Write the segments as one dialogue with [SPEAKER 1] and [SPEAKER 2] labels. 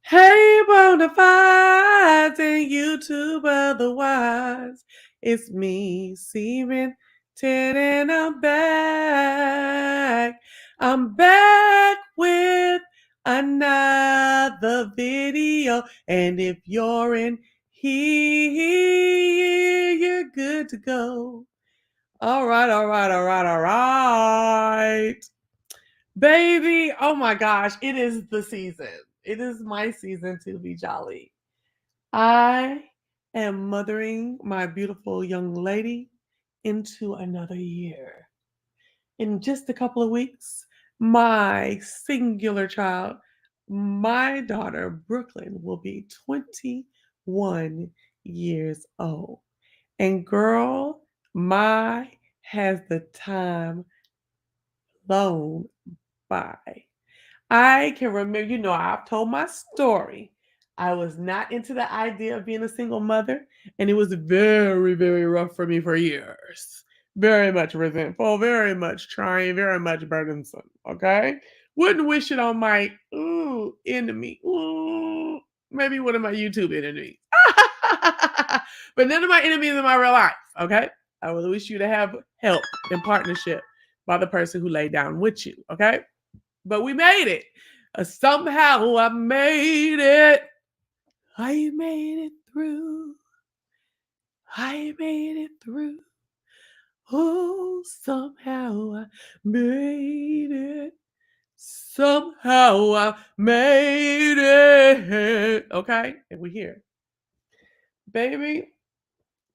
[SPEAKER 1] Hey, Bonafides and YouTube otherwise. It's me, Steven 10, and I'm back. I'm back with another video. And if you're in here, you're good to go. All right. Baby, oh my gosh, it is the season. It is my season to be jolly. I am mothering my beautiful young lady into another year. In just a couple of weeks, my singular child, my daughter, Brooklyn, will be 21 years old. And girl, my has the time flown by. I can remember, I've told my story. I was not into the idea of being a single mother, and it was very, very rough for me for years. Very much resentful, very much trying, very much burdensome. Okay? Wouldn't wish it on my enemy. Maybe one of my YouTube enemies. But none of my enemies in my real life. Okay? I would wish you to have help and partnership by the person who laid down with you. Okay? But we made it. Somehow I made it. I made it through. I made it through. Oh, somehow I made it. Somehow I made it. Okay? And we're here. Baby,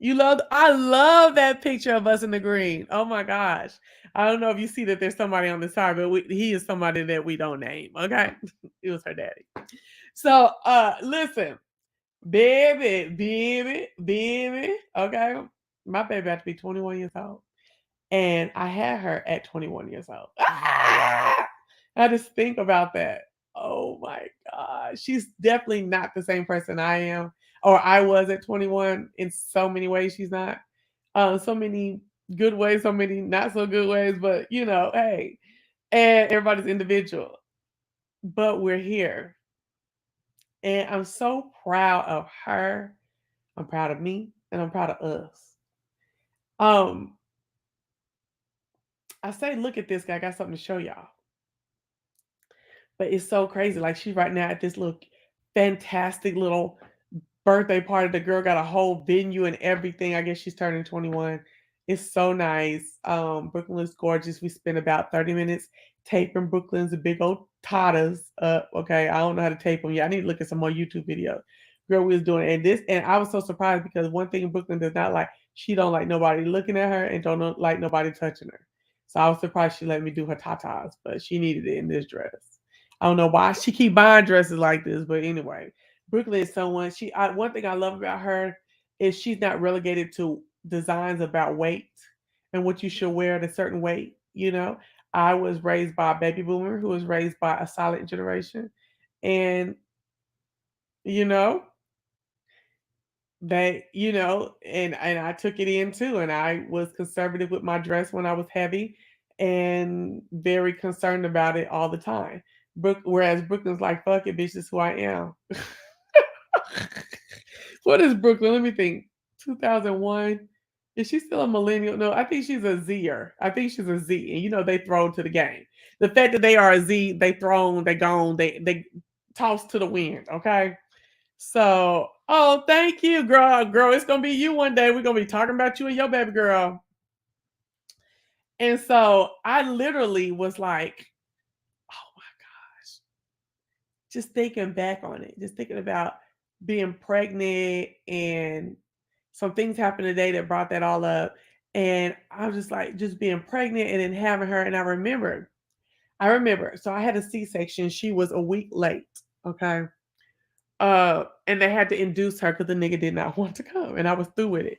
[SPEAKER 1] I love that picture of us in the green. Oh my gosh. I don't know if you see that there's somebody on the side, but he is somebody that we don't name. Okay. It was her daddy. So listen, baby. Okay. My baby had to be 21 years old. And I had her at 21 years old. I just think about that. Oh my God. She's definitely not the same person I am or I was at 21 in so many ways. She's not. So many good ways, so many not so good ways, but hey, and everybody's individual. But we're here. And I'm so proud of her. I'm proud of me and I'm proud of us. Um, I say, look at this guy. I got something to show y'all. But it's so crazy. Like she's right now at this little fantastic little birthday party. The girl got a whole venue and everything. I guess she's turning 21. It's so nice. Brooklyn is gorgeous. We spent about 30 minutes taping Brooklyn's big old tatas up. Okay, I don't know how to tape them yet. I need to look at some more YouTube videos. Girl, we was doing it. And this, and I was so surprised because one thing Brooklyn does not like, she don't like nobody looking at her and don't like nobody touching her. So I was surprised she let me do her tatas, but she needed it in this dress. I don't know why she keep buying dresses like this, but anyway, Brooklyn is someone one thing I love about her is she's not relegated to designs about weight and what you should wear at a certain weight. You know, I was raised by a baby boomer who was raised by a silent generation, and you know and I took it in too, and I was conservative with my dress when I was heavy, and very concerned about it all the time. Whereas Brooklyn's like, fuck it, bitch, this is who I am. What is Brooklyn? Let me think. 2001. Is she still a millennial? No, I think she's a Zer. I think she's a Z. And they thrown to the game. The fact that they are a Z, they thrown, they gone, they tossed to the wind. Okay. So, oh, thank you, girl. Girl, it's gonna be you one day. We're gonna be talking about you and your baby girl. And so I literally was like, oh my gosh, just thinking back on it, just thinking about being pregnant and some things happened today that brought that all up. And I was just like, just being pregnant and then having her. And I remember. So I had a C-section. She was a week late. Okay. And they had to induce her because the nigga did not want to come. And I was through with it.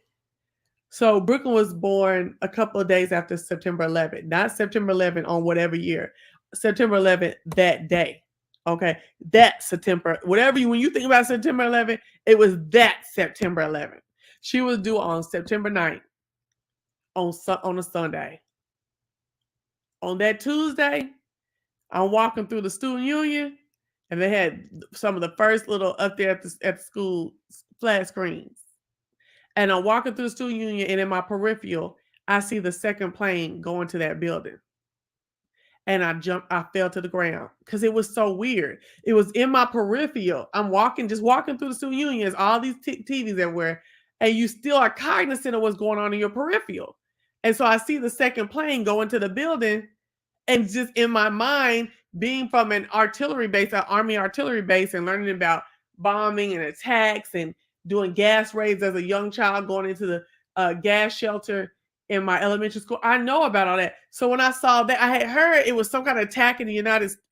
[SPEAKER 1] So Brooklyn was born a couple of days after September 11th, not September 11th on whatever year, September 11th that day. Okay, that September, whatever when you think about September 11th, it was that September 11th. She was due on September 9th on a Sunday. On that Tuesday, I'm walking through the student union, and they had some of the first little up there at the school flat screens. And I'm walking through the student union, and in my peripheral, I see the second plane going to that building. And I fell to the ground because it was so weird. It was in my peripheral. I'm just walking through the student unions, all these TVs everywhere, and you still are cognizant of what's going on in your peripheral. And so I see the second plane go into the building, and just in my mind, being from an artillery base, an army artillery base, and learning about bombing and attacks and doing gas raids as a young child, going into the gas shelter in my elementary school, I know about all that. So when I saw that, I had heard it was some kind of attack in the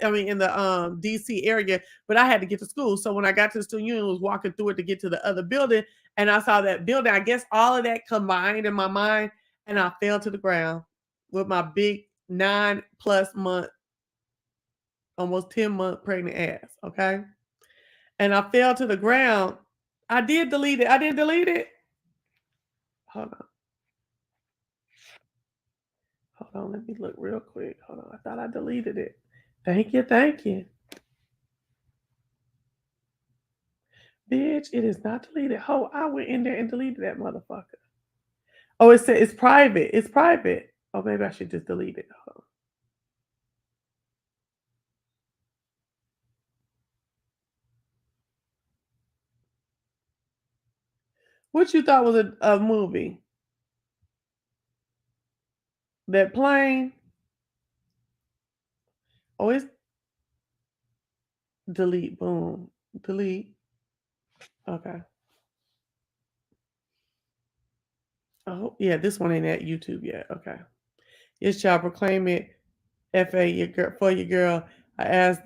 [SPEAKER 1] DC area, but I had to get to school. So when I got to the student union, I was walking through it to get to the other building, and I saw that building. I guess all of that combined in my mind, and I fell to the ground with my big 9+ month, almost 10-month pregnant ass. Okay. And I fell to the ground. I did delete it. I didn't delete it. Hold on. Hold on. Let me look real quick. Hold on. I thought I deleted it. Thank you. Thank you. Bitch, it is not deleted. Oh, I went in there and deleted that motherfucker. Oh, it said it's private. It's private. Oh, maybe I should just delete it. Hold on. What you thought was a movie? That plane? Oh, it's delete. Boom. Delete. Okay. Oh, yeah, this one ain't at YouTube yet. Okay. Yes, child, proclaim it. FA your girl for your girl. I ask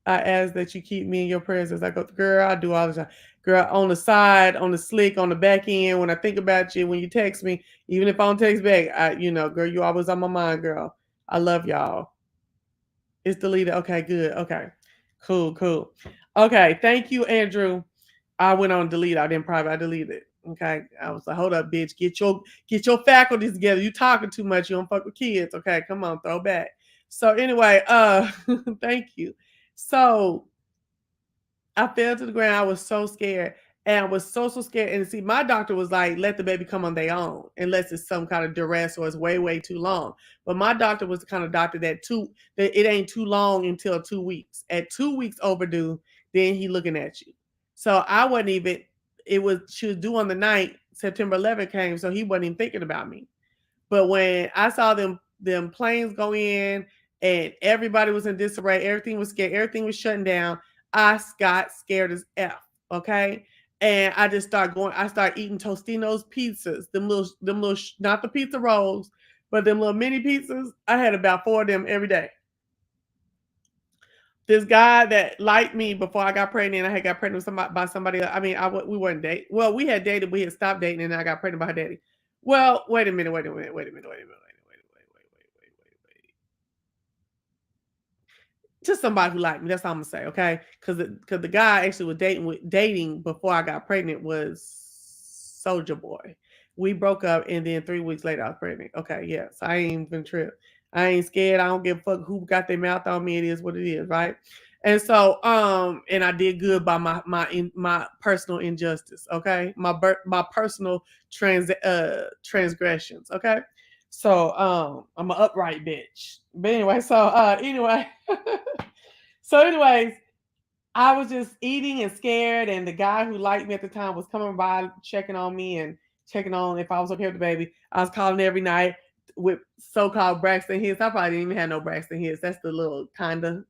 [SPEAKER 1] I ask that you keep me in your prayers as I go. Girl, I do all the time. Girl, on the side, on the slick, on the back end, when I think about you, when you text me, even if I don't text back, girl, you always on my mind, girl. I love y'all. It's deleted. Okay, good. Okay. Cool, cool. Okay, thank you, Andrew. I went on delete. I didn't private. I deleted. Okay. I was like, hold up, bitch. Get your faculties together. You talking too much. You don't fuck with kids. Okay, come on, throw back. So anyway, thank you. So I fell to the ground. I was so scared. And I was so scared. And see, my doctor was like, let the baby come on their own, unless it's some kind of duress or it's way too long. But my doctor was the kind of doctor that it ain't too long until 2 weeks. At 2 weeks overdue, then he looking at you. So I wasn't even. She was due on the night. September 11th came, so he wasn't even thinking about me. But when I saw them planes go in and everybody was in disarray, everything was scared, everything was shutting down, I got scared as F. Okay. And I just I started eating Tostino's pizzas, them little, not the pizza rolls, but them little mini pizzas. I had about 4 of them every day. This guy that liked me before I got pregnant, I had got pregnant by somebody else. I mean, we weren't dating. Well, we had dated, we had stopped dating, and I got pregnant by her daddy. Well, wait a minute. Just somebody who liked me. That's all I'm gonna say, okay? Because the guy I actually was dating before I got pregnant was Soldier Boy. We broke up, and then 3 weeks later I was pregnant. Okay, yeah. So I ain't even tripped. I ain't scared. I don't give a fuck who got their mouth on me. It is what it is, right? And so, and I did good by my personal injustice. Okay, my personal transgressions. Okay, so I'm an upright bitch. But anyway, so anyways, I was just eating and scared, and the guy who liked me at the time was coming by, checking on me and checking on if I was okay with the baby. I was calling every night with so-called Braxton Hicks. I probably didn't even have no Braxton Hicks. That's the little kind of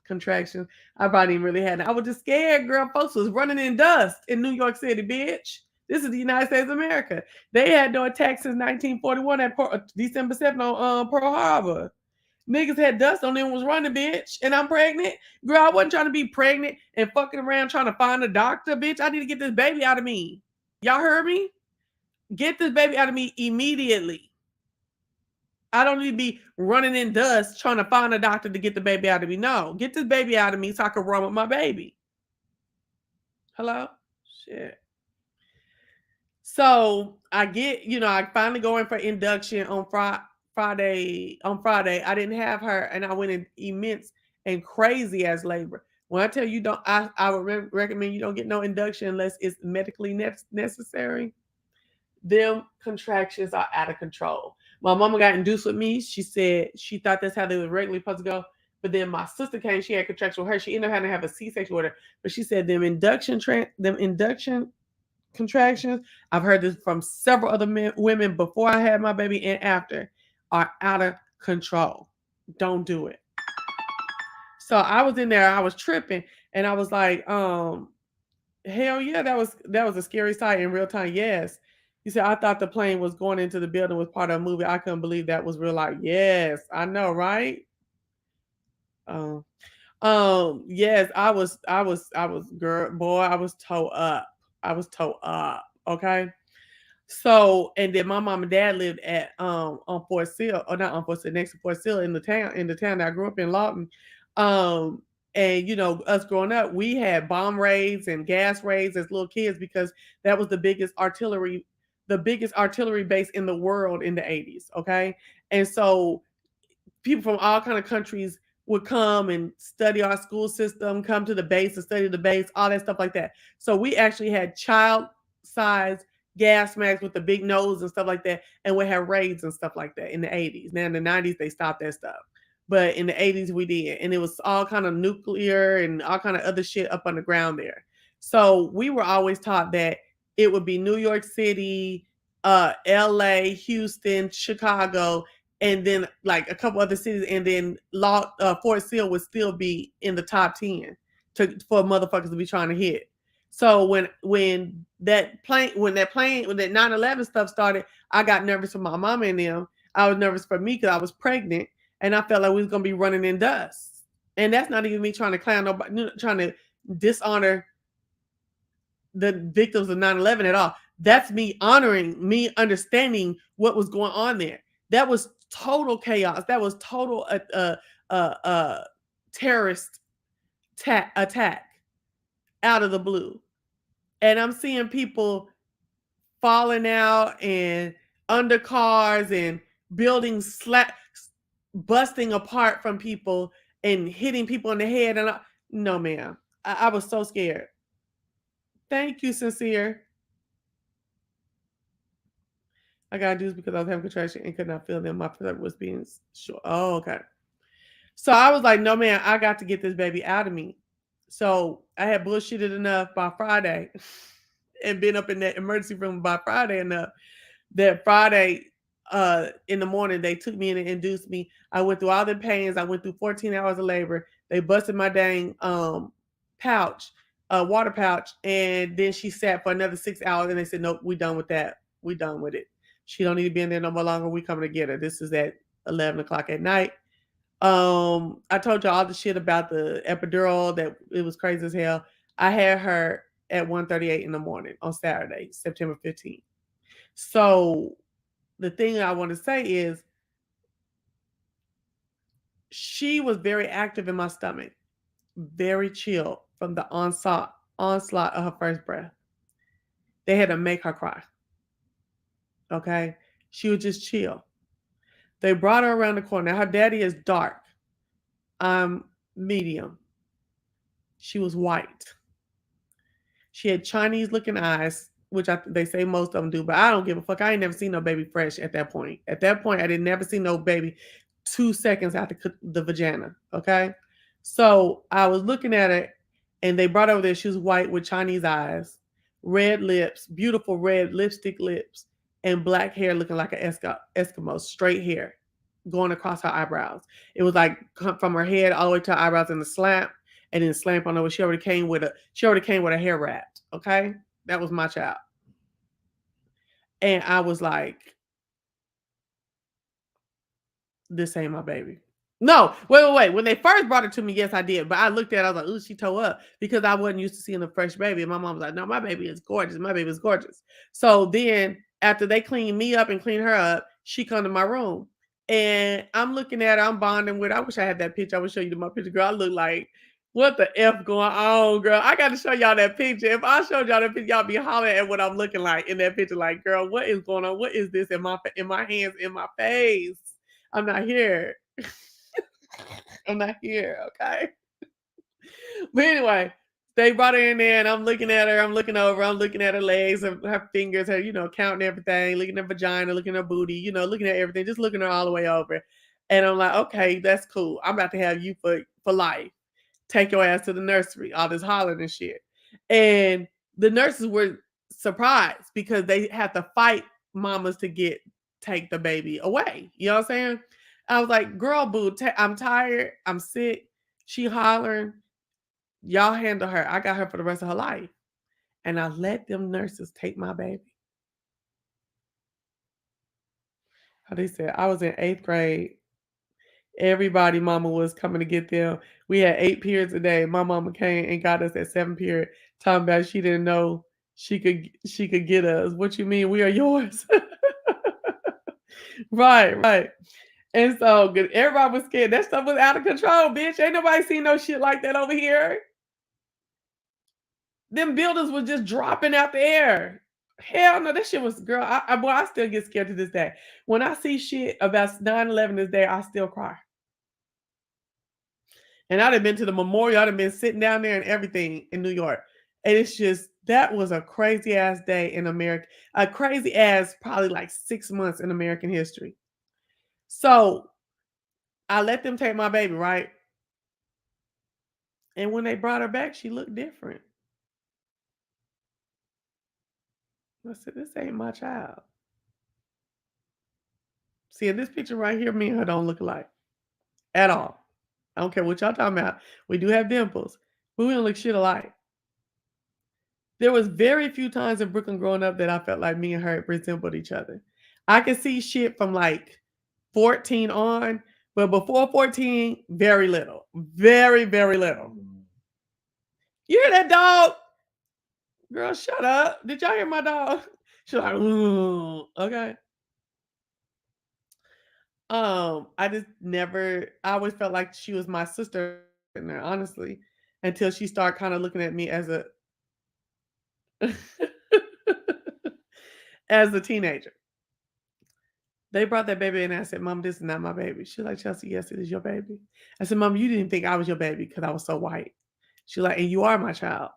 [SPEAKER 1] contraction. I probably didn't really have. I was just scared, girl. Folks was running in dust in New York City, bitch. This is the United States of America. They had no attacks since 1941 at December 7th on Pearl Harbor. Niggas had dust on them, was running, bitch. And I'm pregnant. Girl, I wasn't trying to be pregnant and fucking around trying to find a doctor, bitch. I need to get this baby out of me. Y'all heard me? Get this baby out of me immediately. I don't need to be running in dust trying to find a doctor to get the baby out of me. No, get this baby out of me so I can run with my baby. Hello? Shit. So I finally go in for induction on Friday. On Friday, I didn't have her, and I went in immense and crazy as labor. When I tell you I would recommend you don't get no induction unless it's medically necessary. Them contractions are out of control. My mama got induced with me. She said she thought that's how they were regularly supposed to go. But then my sister came, she had contractions with her. She ended up having to have a C-section with her. But she said them induction contractions, I've heard this from several other women before I had my baby and after, are out of control. Don't do it. So I was in there, I was tripping, and I was like, hell yeah, that was a scary sight in real time. Yes. He said, I thought the plane was going into the building was part of a movie. I couldn't believe that was real life. Yes, I know, right? Um, yes, girl, boy, I was toe up. I was toe up. Okay. So, and then my mom and dad lived at on Fort Sill, or not on Fort Sill, next to Fort Sill in the town that I grew up in, Lawton. Um, and us growing up, we had bomb raids and gas raids as little kids because that was the biggest artillery base in the world in the 80s. Okay. And so people from all kind of countries would come and study our school system, come to the base and study the base, all that stuff like that. So we actually had child-sized gas masks with the big nose and stuff like that, and we had raids and stuff like that in the 80s. Now in the 90s they stopped that stuff, but in the 80s we did, and it was all kind of nuclear and all kind of other shit up on the ground there. So we were always taught that it would be New York City, LA, Houston, Chicago, and then like a couple other cities, and then Fort Sill would still be in the top 10 for motherfuckers to be trying to hit. So when that 9/11 stuff started, I got nervous for my mama and them. I was nervous for me because I was pregnant, and I felt like we was gonna be running in dust. And that's not even me trying to clown nobody, trying to dishonor the victims of 9/11 at all. That's me honoring, me understanding what was going on there. That was total chaos. That was total terrorist attack out of the blue. And I'm seeing people falling out and under cars and buildings busting apart from people and hitting people in the head. And no, ma'am, I was so scared. Thank you, Sincere. I got to do this because I was having contraction and could not feel them. My stomach was being short. Oh, okay. So I was like, no, man, I got to get this baby out of me. So I had bullshitted enough by Friday and been up in that emergency room by Friday enough that Friday in the morning they took me in and induced me. I went through all the pains. I went through 14 hours of labor. They busted my dang pouch, water pouch, and then she sat for another 6 hours and they said, nope, we done with that. We done with it. She don't need to be in there no more longer. We coming to get her. This is at 11 o'clock at night. I told you all the shit about the epidural that it was crazy as hell. I had her at 1:38 in the morning on Saturday, September 15th. So the thing I want to say is she was very active in my stomach, very chill from the onslaught of her first breath. They had to make her cry. Okay. She was just chill. They brought her around the corner. Now her daddy is dark. I'm medium. She was white. She had Chinese looking eyes, which they say most of them do, but I don't give a fuck. I ain't never seen no baby fresh at that point. At that point, I didn't never see no baby 2 seconds after the vagina. Okay. So I was looking at it and they brought over there. She was white with Chinese eyes, red lips, beautiful red lipstick lips, and black hair looking like an Eskimo, straight hair going across her eyebrows. It was like from her head all the way to her eyebrows in the slant and then slamp on over. She already came with a hair wrapped. Okay. That was my child. And I was like, this ain't my baby. No, wait. When they first brought it to me, yes, I did. But I looked at it, I was like, ooh, she tore up because I wasn't used to seeing a fresh baby. And my mom was like, no, my baby is gorgeous. My baby is gorgeous. So then after they cleaned me up and cleaned her up, she come to my room. And I'm looking at her, I'm bonding with her. I wish I had that picture. I would show you my picture, girl. I look like, what the F going on, girl? I got to show y'all that picture. If I showed y'all that picture, y'all be hollering at what I'm looking like in that picture. Like, girl, what is going on? What is this in my hands, in my face? I'm not here. I'm not here, okay? But anyway, they brought her in there and I'm looking at her, I'm looking over, I'm looking at her legs and her fingers, her, counting everything, looking at her vagina, looking at her booty, looking at everything, just looking her all the way over. And I'm like, okay, that's cool. I'm about to have you for life. Take your ass to the nursery, all this hollering and shit. And the nurses were surprised because they had to fight mamas to take the baby away. You know what I'm saying? I was like, girl, boo, I'm tired. I'm sick. She hollering. Y'all handle her. I got her for the rest of her life. And I let them nurses take my baby. How they said, I was in 8th grade. Everybody, mama was coming to get them. We had 8 periods a day. My mama came and got us at 7th period. Talking about she didn't know she could get us. What you mean? We are yours. Right. And so good. Everybody was scared. That stuff was out of control, bitch. Ain't nobody seen no shit like that over here. Them buildings was just dropping out the air. Hell no, that shit was, girl. I still get scared to this day. When I see shit about 9/11 this day, I still cry. And I'd have been to the memorial. I'd have been sitting down there and everything in New York. And it's just, that was a crazy ass day in America. A crazy ass, probably like 6 months in American history. So I let them take my baby, right? And when they brought her back, she looked different. I said, this ain't my child. See, in this picture right here, me and her don't look alike at all. I don't care what y'all talking about. We do have dimples, but we don't look shit alike. There was very few times in Brooklyn growing up that I felt like me and her resembled each other. I could see shit from like 14 on, but before 14, very little. Very, very little. You hear that dog? Girl, shut up. Did y'all hear my dog? She's like, ooh, okay. I always felt like she was my sister in there, honestly, until she started kind of looking at me as a as a teenager. They brought that baby in and I said, Mom, this is not my baby. She's like, Chelsea, yes, it is your baby. I said, Mom, you didn't think I was your baby because I was so white. She's like, and you are my child.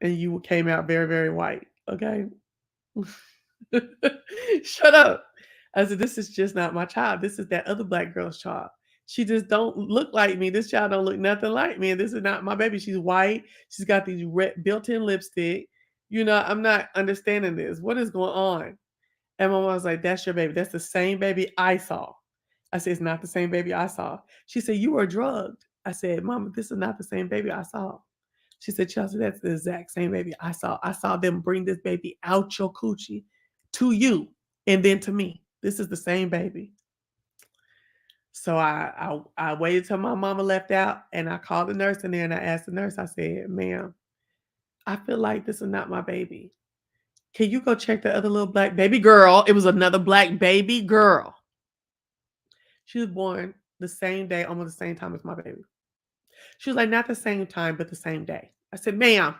[SPEAKER 1] and you came out very, very white. Okay. Shut up. I said, this is just not my child. This is that other black girl's child. She just don't look like me. This child don't look nothing like me. And this is not my baby. She's white. She's got these red built-in lipstick. I'm not understanding this. What is going on? And my mom was like, that's your baby. That's the same baby I saw. I said, it's not the same baby I saw. She said, you were drugged. I said, Mama, this is not the same baby I saw. She said, Chelsea, that's the exact same baby I saw. I saw them bring this baby out your coochie to you and then to me. This is the same baby. So I waited till my mama left out and I called the nurse in there and I asked the nurse, I said, ma'am, I feel like this is not my baby. Can you go check the other little black baby girl? It was another black baby girl. She was born the same day, almost the same time as my baby. She was like, not the same time, but the same day. I said, ma'am,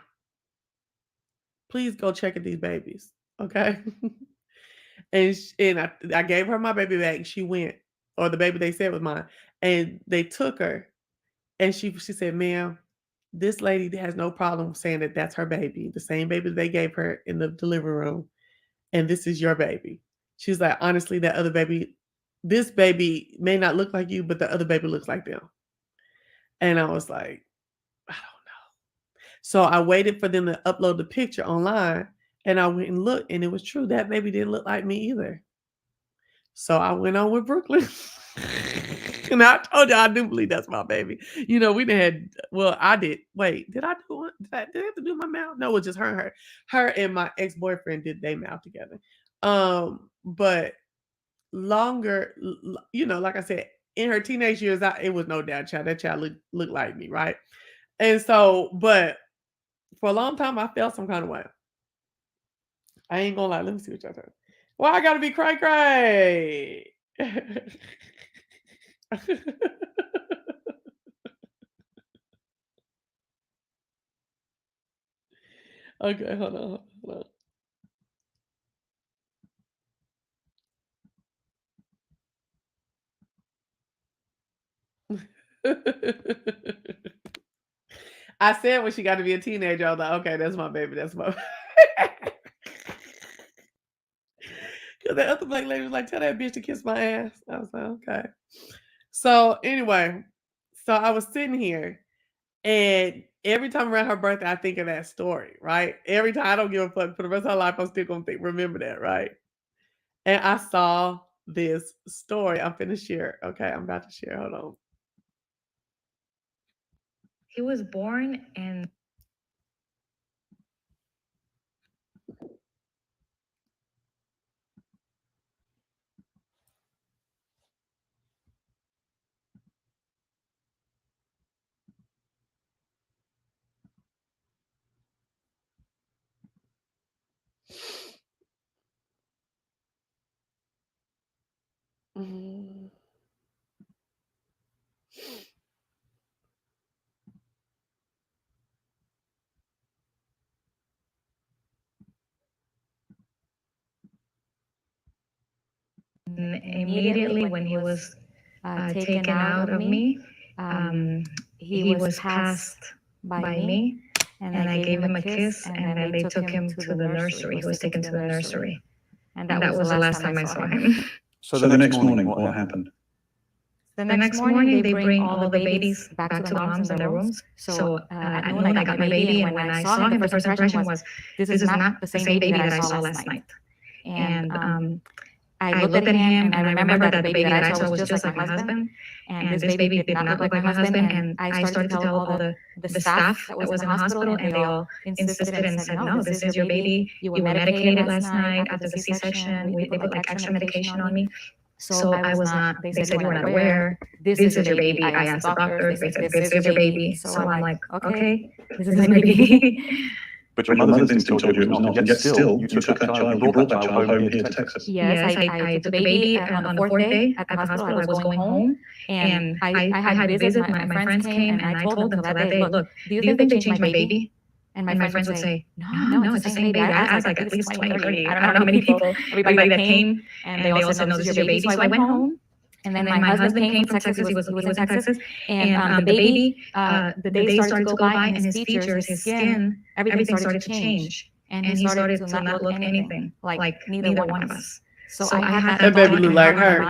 [SPEAKER 1] please go check at these babies. Okay. and I gave her my baby back. She went, or the baby they said was mine. And they took her. And she said, ma'am, this lady has no problem saying that that's her baby, the same baby they gave her in the delivery room. And this is your baby. She's like, honestly, that other baby, this baby may not look like you, but the other baby looks like them. And I was like, I don't know. So I waited for them to upload the picture online and I went and looked and it was true. That baby didn't look like me either. So I went on with Brooklyn. And I told you I do believe that's my baby. We didn't had, well, I did. Wait, did I do it? Did I have to do my mouth? No, it was just her and her. Her and my ex-boyfriend did their mouth together. But longer, like I said, in her teenage years, it was no doubt child. That child looked like me, right? And so, but for a long time, I felt some kind of way. I ain't gonna lie. Let me see what y'all talking. Well, I gotta be cray. Okay, hold on. I said when she got to be a teenager, I was like, okay, that's my baby. That's my because the other black lady was like, tell that bitch to kiss my ass. I was like, okay. So anyway, so I was sitting here and every time around her birthday, I think of that story, right? Every time I don't give a fuck for the rest of her life, I'm still gonna remember that, right? And I saw this story. I'm finna share. Okay, I'm about to share. Hold on.
[SPEAKER 2] He was born in
[SPEAKER 1] Mm.
[SPEAKER 2] immediately when he was taken out of me. He was passed by me, and I gave him a kiss, and then they took him to the nursery. He was taken to the nursery, and that was the last time I saw him.
[SPEAKER 3] So the next morning, what happened?
[SPEAKER 2] The next morning, they bring all the babies back to the moms in their rooms. So at noon, I got my baby, and when I saw him, the first impression was, this is not the same baby that I saw last night. And I looked at him, and I remember that the baby that I saw was just like my husband, and this baby did not look like my husband. And I started to tell all the staff that was in the hospital, and they all insisted and said, no, this is your baby. You were medicated last night after the C-section. They put like extra medication on me. So I was not, they said you were not aware. This is your baby. I asked the doctor. They said, this is your baby. So I'm like, okay, this is my baby.
[SPEAKER 3] But your mother's instinct told you it was not. Yet still, you took that child, you brought that child home here to Texas.
[SPEAKER 2] Yes, I took the baby on the fourth day at the hospital. I was going home, and I had visits. My friends came, and I told them that day, look, do you think they changed my baby? And my friends would say, no, it's the same baby. I asked like at least 20 or 30, I don't know how many people, everybody that came, and they all said, no, this is your baby. So I went home, And then my husband came from Texas. He was in Texas. And the baby, the days started to go by, and his features, his skin, everything started to change. And he started to not look anything like neither one of us. So I had
[SPEAKER 1] That baby looked like her.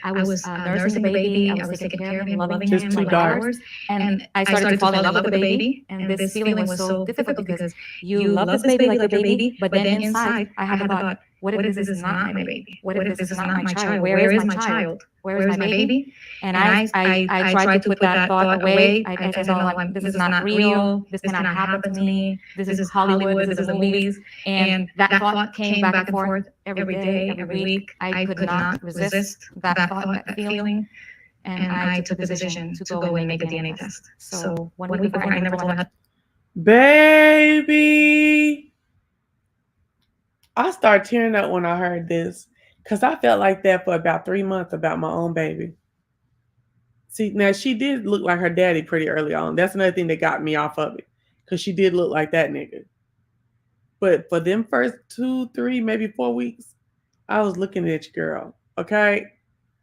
[SPEAKER 2] I was nursing the baby. I was taking care of him, loving him,
[SPEAKER 1] Just too
[SPEAKER 2] like
[SPEAKER 1] dark.
[SPEAKER 2] hours. And I started to fall in love with the baby. And this feeling was so difficult because you love this baby like your baby, but then inside I had the thought, what if this is not my baby? What if this is not my child? Where is my child? Where is my baby? And I tried to put that thought away. I said, no, this is not real. This cannot happen to me. This is Hollywood. This is the movies. And that thought came back and forth every day, every week. I could not resist that thought, that feeling. And I took the decision to go and make a DNA test. So 1 week before, I never told my husband.
[SPEAKER 1] Baby. I started tearing up when I heard this because I felt like that for about 3 months about my own baby. See, now she did look like her daddy pretty early on. That's another thing that got me off of it because she did look like that nigga. But for them first 2, 3, maybe 4 weeks, I was looking at you, girl. Okay?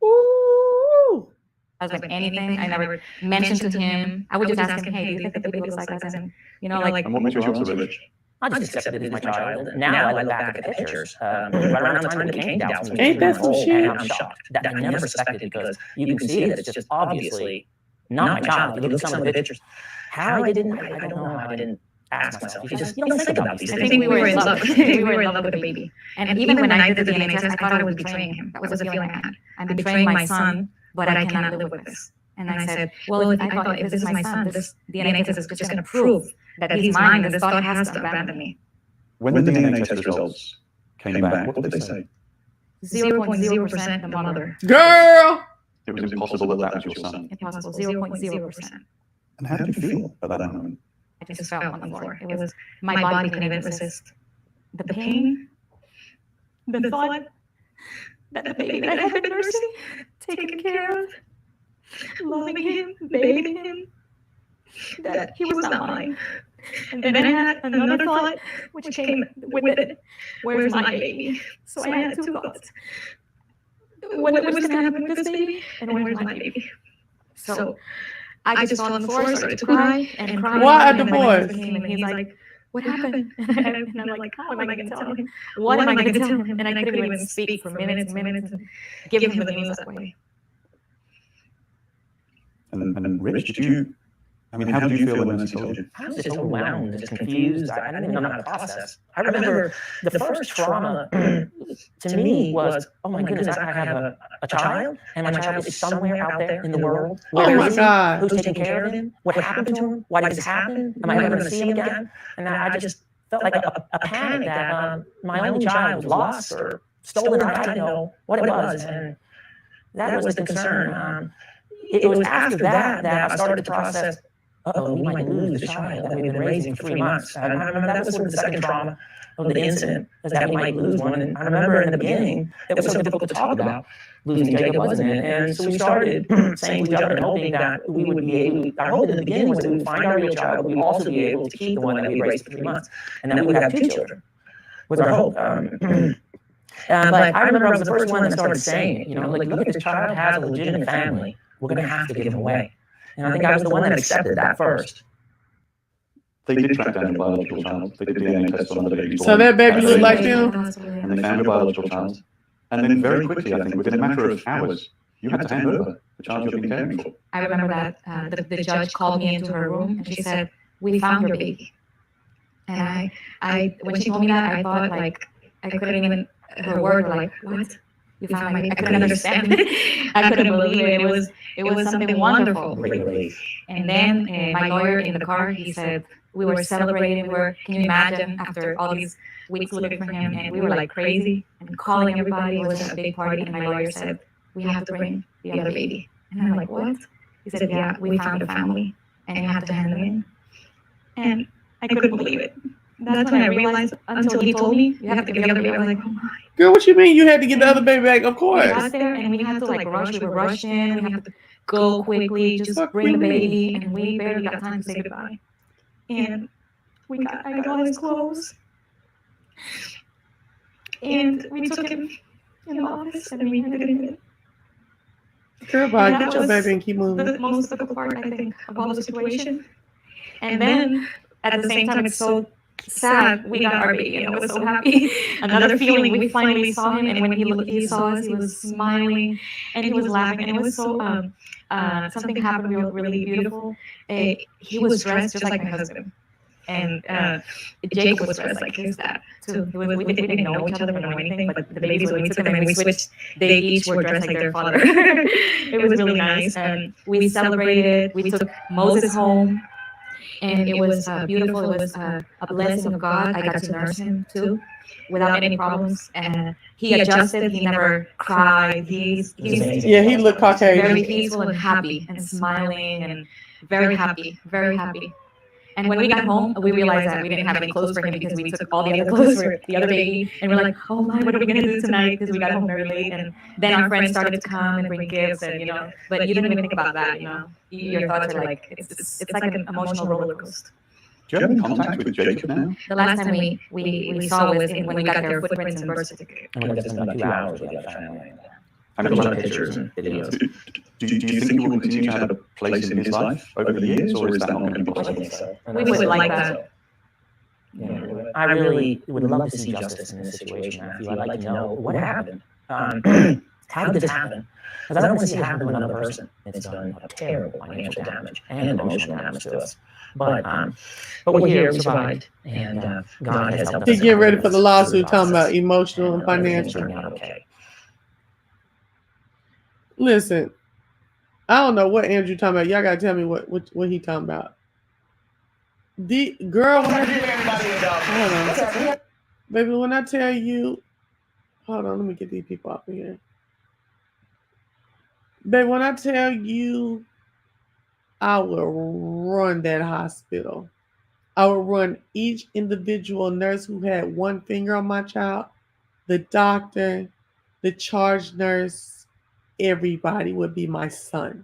[SPEAKER 1] Ooh.
[SPEAKER 2] I was like, anything. I never mentioned to him. I would just ask him, hey, do you think the baby looks like this? And, like,
[SPEAKER 3] And what made you feel so rich?
[SPEAKER 4] I just accepted it as my child. Now I look back at the pictures, right around the time that it came down to me.
[SPEAKER 1] Ain't that some shit?
[SPEAKER 4] And I'm shocked that I never suspected because you can see that it's just obviously not my child. If you look at some of the pictures, how I don't know how I didn't ask myself. You don't think about these
[SPEAKER 2] I
[SPEAKER 4] things.
[SPEAKER 2] think we were in love. We were in love with the baby. And even when I did the DNA test, I thought I was betraying him. That was the feeling I had. I'm betraying my son, but I cannot live with this. And I said, well, I thought if this is my son, this DNA test is just going to prove that he's mine, and this thought has to abandon me.
[SPEAKER 3] When the DNA test results came back, what did they say?
[SPEAKER 2] 0.0% the mother.
[SPEAKER 1] Girl!
[SPEAKER 3] It was impossible that was your son.
[SPEAKER 2] Impossible. 0.0%.
[SPEAKER 3] And how did you feel at that moment?
[SPEAKER 2] I just fell on the floor. It was my body couldn't even resist the pain, the thought that the baby that I had been nursing, taking care of, loving him, bathing him, that he was not mine. And then I had another thought which came with it. Where's my baby? So I had two thoughts. What was going to happen with this baby? And where's my baby? So I just fell on the floor, started to cry and cry.
[SPEAKER 1] Why are the boys?
[SPEAKER 2] And he's like, what happened? And I'm like, how am I going to tell him? What am I going to tell him? And I couldn't even speak for minutes and minutes and give him the news that way.
[SPEAKER 3] And Rich, how did you feel when Nancy told you?
[SPEAKER 4] I was just overwhelmed, just confused. I didn't even know how to process. I remember the first trauma to me was, oh my goodness, I have a child, and my child is somewhere out there in the world.
[SPEAKER 1] Oh my God.
[SPEAKER 4] Who's taking care of him? What happened to him? Why did this happen? Am I ever going to see him again? And I just felt like a panic that my only child was lost or stolen. I didn't know what it was, and that was the concern. It was after that I started to process, we might lose the child that we've been raising for 3 months. I remember that was sort of the second trauma of the incident, is that we might lose one. And I remember in the beginning, it was so difficult to talk about losing Jacob, wasn't it? And so we started saying to each other and hoping that we would be able, our hope in the beginning was that we would find our real child, but we would also be able to keep the one that we raised for 3 months, and then we would have 2 children, was our hope. But I remember I was the first one that started saying it, like, look, if this child has a legitimate family, we're going to have to give him away. And I think I was the one that accepted that first.
[SPEAKER 3] They did track down your biological child. They did DNA tests on the baby.
[SPEAKER 1] So that baby looked like you?
[SPEAKER 3] And they found your biological child. And then very quickly, I think, within a matter of hours, you had to hand over the child you've been caring for.
[SPEAKER 2] I remember that the judge called me into her room and she said, we found your baby. And I when she told me that, I thought, like, I couldn't even, her word, like, what? You found my baby? I couldn't understand it. I couldn't believe it. It was something wonderful. And then my lawyer in the car, he said, we were celebrating. Can you imagine, after all these weeks looking for him, and we were like crazy and calling everybody. It was a big party. And my lawyer said, we have to bring the other baby. And I'm like, what? He said, yeah, we found a family and you have to hand them in. And I couldn't believe it. That's when I realized, until he told me, you have to give the other baby. I was like, oh my.
[SPEAKER 1] Girl, what you mean you had to get the other baby back? Of course.
[SPEAKER 2] We got there and we had to like rush. We were rushed in. We had to go quickly, just bring the baby. And we barely got time to say goodbye. And I got his clothes. And we took him in the office and we handed him in.
[SPEAKER 1] Girl, bye.
[SPEAKER 2] And
[SPEAKER 1] Get
[SPEAKER 2] that
[SPEAKER 1] your
[SPEAKER 2] was
[SPEAKER 1] baby and keep moving.
[SPEAKER 2] the most difficult part, I think, of all the situation. And then at the same time, it's so sad. We got our baby, and I was so happy. Another feeling, we finally saw him, and when he saw us, he was smiling and he was laughing, and it was so something happened really beautiful. He was dressed just like my husband, and Jacob was dressed like his dad too. We didn't know each other or anything, but the babies, when we took them and we switched, they each were dressed like their father. It was really nice, and we celebrated. We took Moses home. And it was beautiful. It was a blessing of God. I got to nurse him too, without any problems. And he adjusted. He never cried. He's
[SPEAKER 1] Yeah, he looked Caucasian.
[SPEAKER 2] very peaceful and happy and smiling and very happy, very happy. And when we got home, we realized that we didn't have any clothes for him because we took all the other clothes for the other baby. And we're like, oh my, what are we going to do tonight? Because we got home very late. And then our friends started to come and bring gifts, and but you don't even think about that. Your thoughts are like, it's like an emotional roller coaster.
[SPEAKER 3] Do you have any contact with Jacob now?
[SPEAKER 2] The last time we saw was when we got their footprints and birth certificate.
[SPEAKER 4] And we got to spend about 2 hours with the other family.
[SPEAKER 3] Have
[SPEAKER 4] A
[SPEAKER 3] you
[SPEAKER 4] lot
[SPEAKER 3] got
[SPEAKER 4] of pictures and videos.
[SPEAKER 3] Do you think you will continue to have a place in his life over the years, or is that not going to be
[SPEAKER 4] I
[SPEAKER 3] possible?
[SPEAKER 4] think so.
[SPEAKER 2] We would like that.
[SPEAKER 4] I really would love to see justice in this situation, Matthew. I'd like to know what happened. How did this happen? Because I don't want to see it happen to another person. It's done terrible financial damage and emotional damage to us. But we're here, we survived, and God has helped us.
[SPEAKER 1] To get ready for the lawsuit, talking about emotional and financial.
[SPEAKER 4] Everything's turning out okay.
[SPEAKER 1] Listen, I don't know what Andrew talking about. Y'all gotta tell me what he talking about. The girl, hold on, baby. When I tell you, hold on, let me get these people up here. Baby, when I tell you, I will run that hospital. I will run each individual nurse who had one finger on my child, the doctor, the charge nurse. Everybody would be my son.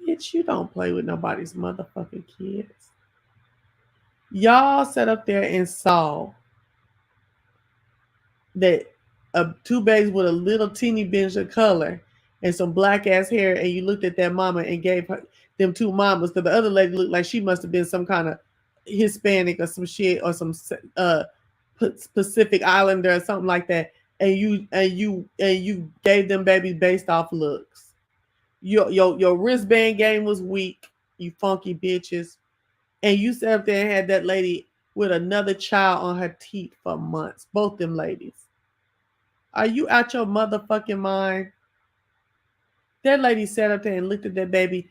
[SPEAKER 1] Bitch, you don't play with nobody's motherfucking kids. Y'all sat up there and saw that two babies with a little teeny binge of color and some black ass hair, and you looked at that mama and gave them two mamas, because the other lady looked like she must have been some kind of Hispanic or some shit, or some Pacific Islander or something like that. And you gave them babies based off looks. Your wristband game was weak, you funky bitches. And you sat up there and had that lady with another child on her teeth for months. Both them ladies. Are you out your motherfucking mind? That lady sat up there and looked at that baby,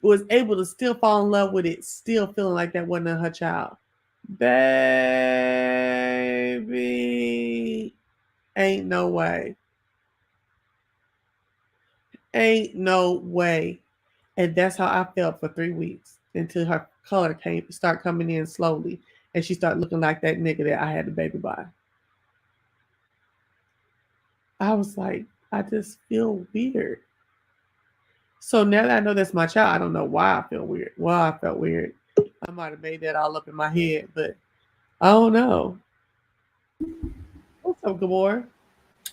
[SPEAKER 1] was able to still fall in love with it, still feeling like that wasn't her child. Baby. Ain't no way. Ain't no way. And that's how I felt for 3 weeks until her color start coming in slowly, and she started looking like that nigga that I had the baby by. I was like, I just feel weird. So now that I know that's my child, I don't know why I feel weird. Well, I felt weird. I might have made that all up in my head, but I don't know. What's up, Gabor?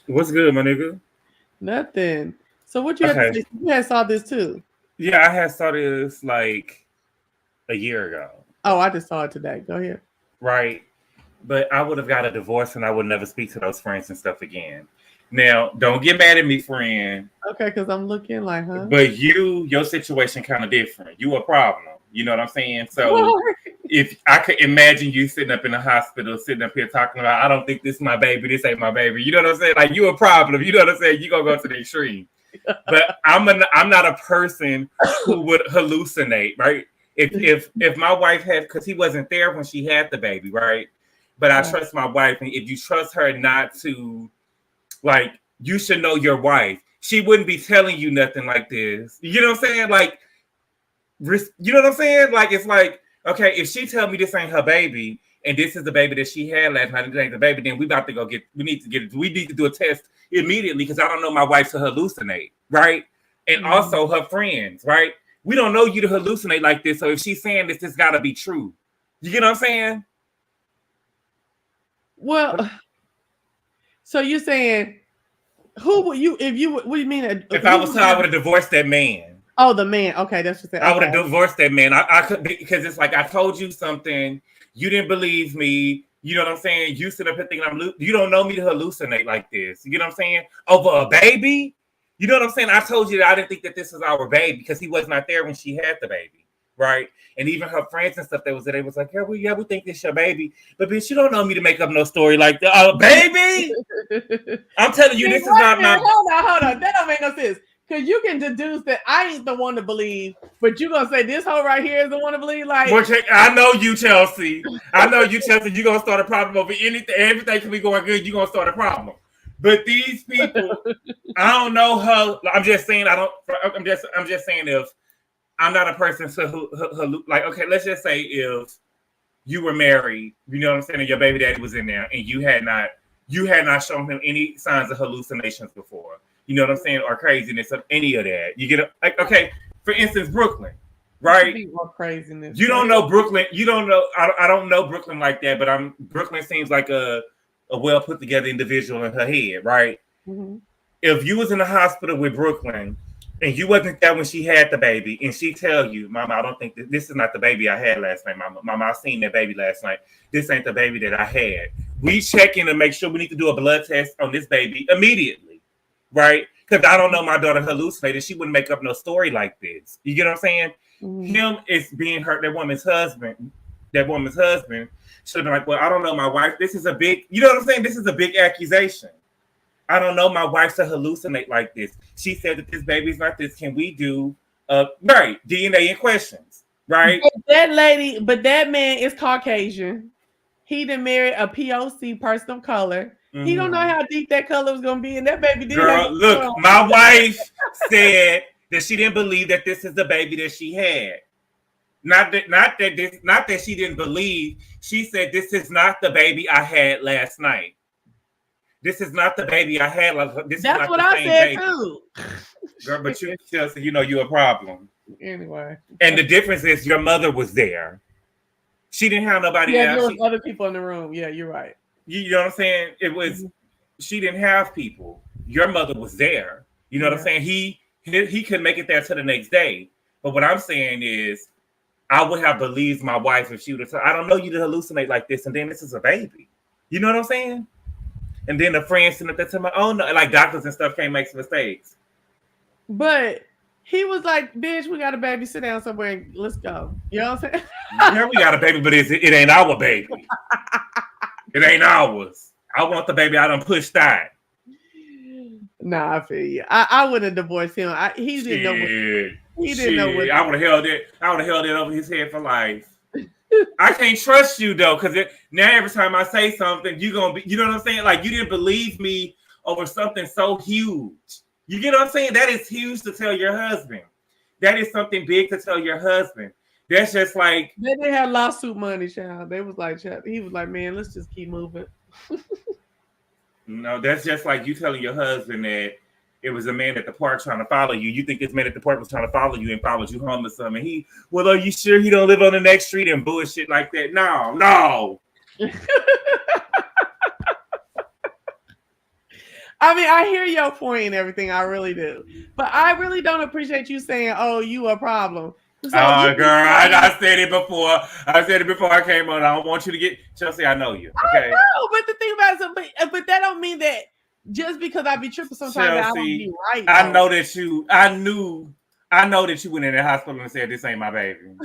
[SPEAKER 5] What's good, my nigga?
[SPEAKER 1] Nothing. So what you had to say? You had saw this too.
[SPEAKER 5] Yeah, I had saw this like a year ago.
[SPEAKER 1] Oh, I just saw it today. Go ahead.
[SPEAKER 5] Right. But I would have got a divorce and I would never speak to those friends and stuff again. Now, don't get mad at me, friend.
[SPEAKER 1] Okay, because I'm looking like, huh?
[SPEAKER 5] But your situation kind of different. You a problem. You know what I'm saying? So if I could imagine you sitting up in the hospital, sitting up here talking about, I don't think this is my baby, this ain't my baby. You know what I'm saying? Like, you a problem. You know what I'm saying? You gonna go to the extreme. But I'm not a person who would hallucinate, right? If my wife had, because he wasn't there when she had the baby, right? But I trust my wife, and if you trust her not to, like, you should know your wife. She wouldn't be telling you nothing like this. You know what I'm saying? Like, you know what I'm saying? Like, it's like, okay, if she tell me this ain't her baby, and this is the baby that she had last night, and this ain't the baby, then we need to do a test immediately, because I don't know my wife to hallucinate, right? And also her friends, right? We don't know you to hallucinate like this, so if she's saying this gotta be true. You get what I'm saying?
[SPEAKER 1] Well, so you're saying Who would you if you? What do you mean?
[SPEAKER 5] If I was her, I would have divorced that man.
[SPEAKER 1] Oh, the man. Okay, that's what
[SPEAKER 5] I would have divorced that man. I could, because it's like I told you something, you didn't believe me. You know what I'm saying? You sit up here thinking you don't know me to hallucinate like this. You know what I'm saying? Over a baby. You know what I'm saying? I told you that I didn't think that this was our baby because he was not there when she had the baby, right? And even her friends and stuff that was there, they was like, yeah, we think this your baby. But bitch, you don't know me to make up no story like that. Baby! I'm telling you, this is not my...
[SPEAKER 1] Hold on. That don't make no sense. Because you can deduce that I ain't the one to believe, but you're going to say this hoe right here is the one to believe? Like,
[SPEAKER 5] I know you, Chelsea. I know you, Chelsea. You're going to start a problem over anything. Everything can be going good. You're going to start a problem. But these people, I don't know her. I'm just saying, I'm just saying if I'm not a person who like, okay, let's just say if you were married, you know what I'm saying, and your baby daddy was in there and you had not shown him any signs of hallucinations before. You know what I'm saying? Or craziness of any of that. You get like, okay, for instance, Brooklyn, right?
[SPEAKER 1] More craziness.
[SPEAKER 5] You don't know Brooklyn. You don't know. I don't know Brooklyn like that, but Brooklyn seems like a well put together individual in her head, right?
[SPEAKER 1] Mm-hmm.
[SPEAKER 5] If you was in the hospital with Brooklyn and you wasn't there when she had the baby, and she tell you, Mama, I don't think this is not the baby I had last night. Mama, I seen that baby last night. This ain't the baby that I had. We check in to make sure we need to do a blood test on this baby immediately. Right? Because I don't know my daughter hallucinated. She wouldn't make up no story like this. You get what I'm saying? Mm-hmm. Him is being hurt. That woman's husband should have been like, well, I don't know my wife. This is a big, you know what I'm saying? This is a big accusation. I don't know my wife to hallucinate like this. She said that this baby's like this. Can we do right DNA and questions? Right?
[SPEAKER 1] But that man is Caucasian. He done married a POC, person of color. Mm-hmm. He don't know how deep that color was gonna be, and that baby did.
[SPEAKER 5] Girl, look, my wife said that she didn't believe that this is the baby that she had. Not that she didn't believe. She said this is not the baby I had last night. This is not the baby I had.
[SPEAKER 1] That's what I said too.
[SPEAKER 5] Girl, but you, Chelsea, you know you're a problem.
[SPEAKER 1] Anyway,
[SPEAKER 5] and the difference is your mother was there. She didn't have nobody else.
[SPEAKER 1] There was other people in the room. Yeah, you're right.
[SPEAKER 5] You know what I'm saying? It was she didn't have people. Your mother was there. You know what I'm saying? He couldn't make it there till the next day. But what I'm saying is, I would have believed my wife if she would have said, I don't know you to hallucinate like this, and then this is a baby. You know what I'm saying? And then the friends sitting up there telling me, oh no, like doctors and stuff can't make mistakes.
[SPEAKER 1] But he was like, bitch, we got a baby. Sit down somewhere and let's go. You know what I'm saying?
[SPEAKER 5] Yeah, we got a baby, but it ain't our baby. It ain't ours. I want the baby I done pushed out.
[SPEAKER 1] Nah, I feel you. I would have divorced him. He didn't know what. He didn't know what.
[SPEAKER 5] I would have held it. I would have held it over his head for life. I can't trust you though, because now every time I say something, you're gonna be. You know what I'm saying? Like you didn't believe me over something so huge. You get what I'm saying? That is huge to tell your husband. That is something big to tell your husband. That's just like
[SPEAKER 1] they didn't have lawsuit money, child. They was like, he was like, man, let's just keep moving.
[SPEAKER 5] No, that's just like you telling your husband that it was a man at the park trying to follow you. You think this man at the park was trying to follow you and followed you home or something. And well, are you sure he don't live on the next street and bullshit like that? No.
[SPEAKER 1] I mean, I hear your point and everything. I really do. But I really don't appreciate you saying, oh, you a problem.
[SPEAKER 5] So girl, I said it before. I said it before I came on. I don't want you to get Chelsea. I know you. Okay.
[SPEAKER 1] I know, but the thing about it, but that don't mean that just because I be tripping sometimes Chelsea, I don't be right.
[SPEAKER 5] I know that you. I know that you went in the hospital and said this ain't my baby.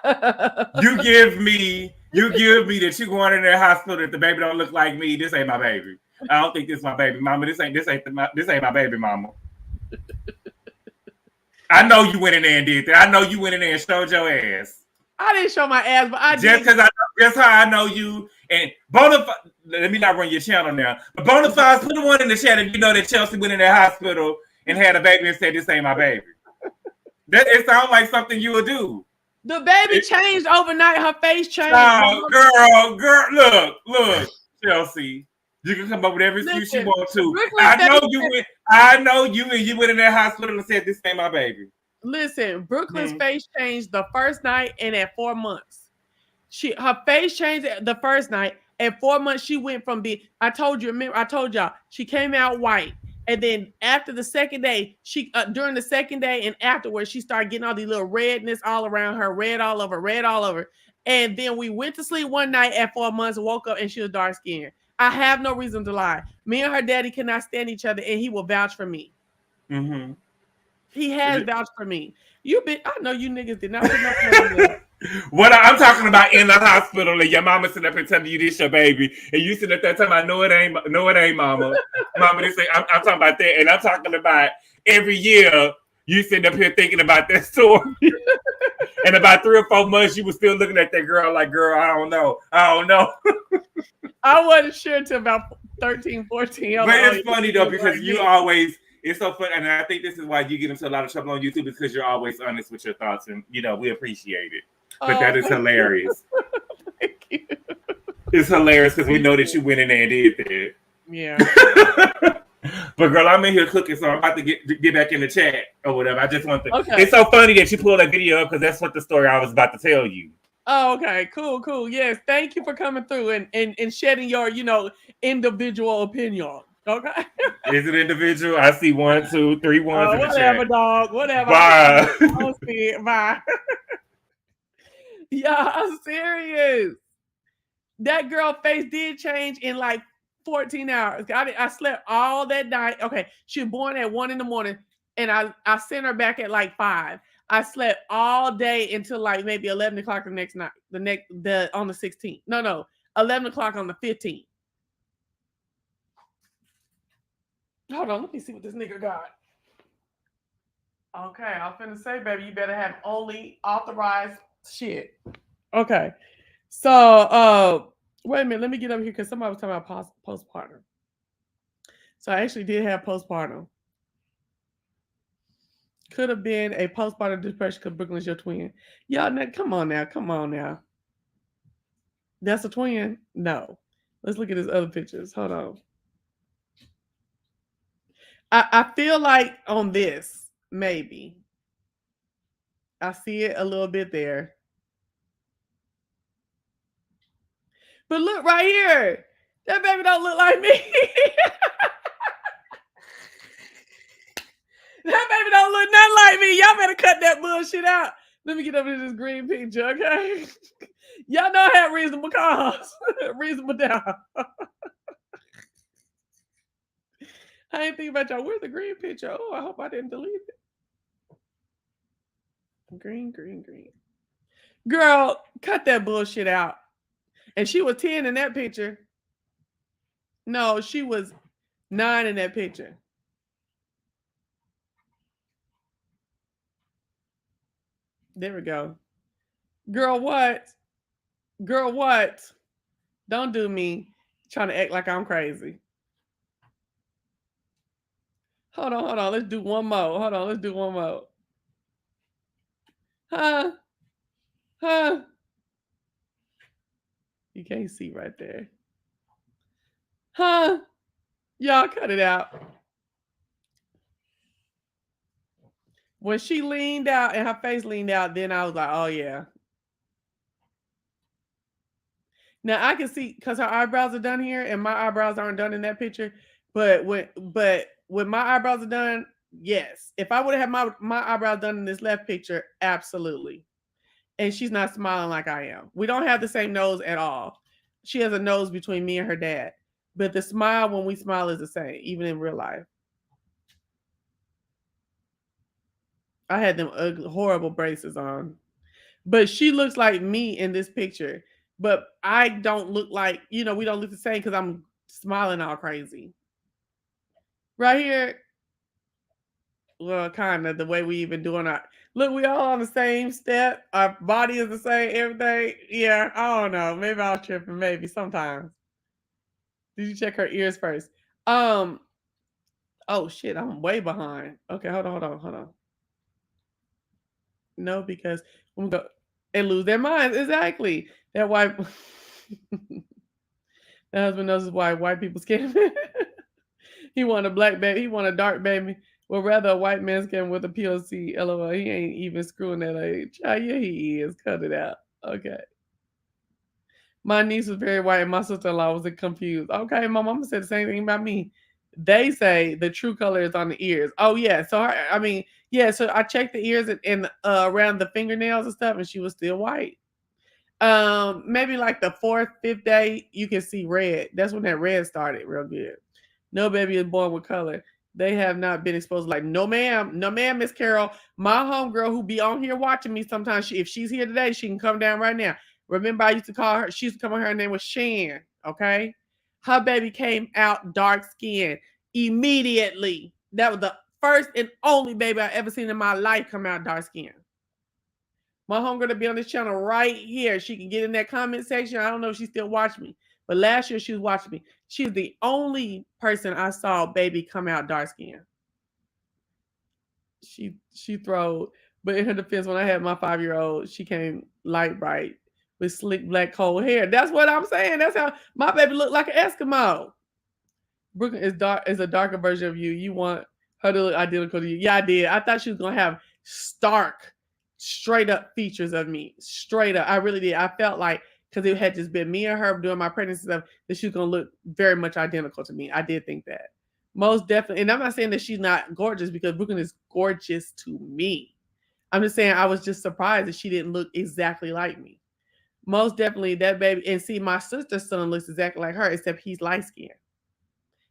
[SPEAKER 1] Yeah.
[SPEAKER 5] You give me that you going in the hospital that the baby don't look like me. This ain't my baby. I don't think this is my baby, mama. This ain't my baby, mama. I know you went in there and did that. I know you went in there and showed your ass.
[SPEAKER 1] I didn't show my ass, but I
[SPEAKER 5] just because that's how I know you. And Bonafide, let me not run your channel now. But Bonafide, put the one in the chat if you know that Chelsea went in the hospital and had a baby and said this ain't my baby. It sounds like something you would do.
[SPEAKER 1] The baby changed overnight. Her face changed.
[SPEAKER 5] Oh, girl, look, Chelsea. You can come up with every excuse you want to. I know you went in that hospital and said this ain't my baby.
[SPEAKER 1] Listen, Brooklyn's face changed the first night and at 4 months. Her face changed the first night. At 4 months, she went from being, I told y'all, she came out white. And then after the second day, she during the second day and afterwards, she started getting all these little redness all around her, red all over, red all over. And then we went to sleep one night at 4 months, woke up, and she was dark skinned. I have no reason to lie. Me and her daddy cannot stand each other, and he will vouch for me.
[SPEAKER 5] Mm-hmm.
[SPEAKER 1] He has vouched for me. I know you niggas did not put no
[SPEAKER 5] What I'm talking about in the hospital, and your mama sitting up and telling you this your baby, and you sitting up there talking about no it ain't, mama. Mama, this ain't, I'm talking about that, and I'm talking about every year you sitting up here thinking about that story. And about 3 or 4 months, you were still looking at that girl like, girl, I don't know.
[SPEAKER 1] I wasn't sure until about 13, 14.
[SPEAKER 5] But it's funny though, because you always, it's so funny, and I think this is why you get into a lot of trouble on YouTube, because you're always honest with your thoughts, and we appreciate it. But that is hilarious.
[SPEAKER 1] Thank you.
[SPEAKER 5] It's hilarious because we know that you went in there and did that.
[SPEAKER 1] Yeah.
[SPEAKER 5] But girl, I'm in here cooking, so I'm about to get back in the chat or whatever. I just want to.
[SPEAKER 1] Okay.
[SPEAKER 5] It's so funny that you pulled that video up because that's what the story I was about to tell you.
[SPEAKER 1] Oh, okay, cool. Yes, thank you for coming through and shedding your, individual opinion. Okay.
[SPEAKER 5] Is it individual? I see 1, 2, 3 ones in the
[SPEAKER 1] whatever,
[SPEAKER 5] chat.
[SPEAKER 1] dog. Whatever.
[SPEAKER 5] Bye.
[SPEAKER 1] I don't see it. Bye. Yeah, I'm serious. That girl face did change in like 14 hours. I slept all that night. Okay, she was born at 1 a.m, and I sent her back at like 5. I slept all day until like maybe 11 o'clock the next night. On the 16th. No, 11 o'clock on the 15th. Hold on, let me see what this nigga got. Okay, I was finna say, baby, you better have only authorized shit. Okay. So, wait a minute. Let me get up here because somebody was talking about postpartum. So I actually did have postpartum. Could have been a postpartum depression because Brooklyn's your twin. Y'all, come on now. That's a twin? No. Let's look at his other pictures. Hold on. I feel like on this, maybe. I see it a little bit there. But look right here. That baby don't look like me. That baby don't look nothing like me. Y'all better cut that bullshit out. Let me get up into this green picture, okay? Y'all know I have reasonable cause. Reasonable doubt. I ain't thinking about y'all. Where's the green picture? Oh, I hope I didn't delete it. Green. Girl, cut that bullshit out. And she was 10 in that picture. No, she was 9 in that picture. There we go. Girl, what? Don't do me trying to act like I'm crazy. Hold on. Let's do one more. Huh? You can't see right there. Huh? Y'all cut it out. When she leaned out and her face leaned out, then I was like, oh yeah. Now I can see because her eyebrows are done here and my eyebrows aren't done in that picture. But when my eyebrows are done, yes. If I would have had my eyebrows done in this left picture, absolutely. And she's not smiling like I am. We don't have the same nose at all. She has a nose between me and her dad. But the smile when we smile is the same, even in real life. I had them ugly, horrible braces on. But she looks like me in this picture. But I don't look like, we don't look the same because I'm smiling all crazy. Right here, well, kind of the way we even doing our look, we all on the same step. Our body is the same, everything. Yeah, I don't know. Maybe I was tripping, maybe sometimes. Did you check her ears first? Oh shit, I'm way behind. Okay, hold on. No, because I'm gonna go and lose their minds. Exactly. That white the husband knows why white people scam him. He want a black baby, he want a dark baby. Well, rather a white man scam with a POC. LOL. He ain't even screwing that age. Yeah, he is. Cut it out. Okay. My niece was very white and my sister-in-law was confused. Okay, my mama said the same thing about me. They say the true color is on the ears. Oh yeah, so so I checked the ears and around the fingernails and stuff, and she was still white. Maybe like the 4th, 5th day, you can see red. That's when that red started real good. No baby is born with color. They have not been exposed. Like, no, ma'am, Miss Carol. My homegirl who be on here watching me sometimes, if she's here today, she can come down right now. Remember, I used to call her, she used to come on, her name was Shan, okay? Her baby came out dark skinned immediately. That was the first and only baby I ever seen in my life come out dark skinned. My homegirl to be on this channel right here. She can get in that comment section. I don't know if she still watched me, but last year she was watching me. She's the only person I saw baby come out dark skin. She throwed, but in her defense, when I had my 5-year-old, she came light bright with slick black cold hair. That's what I'm saying. That's how my baby looked, like an Eskimo. Brooklyn is a darker version of you. You want her to look identical to you. Yeah, I did. I thought she was gonna have stark, straight up features of me. Straight up. I really did. I felt like, because it had just been me and her doing my pregnancy stuff, that she was gonna look very much identical to me. I did think that. Most definitely. And I'm not saying that she's not gorgeous, because Brooklyn is gorgeous to me. I'm just saying I was just surprised that she didn't look exactly like me. Most definitely that baby. And see, my sister's son looks exactly like her, except he's light skinned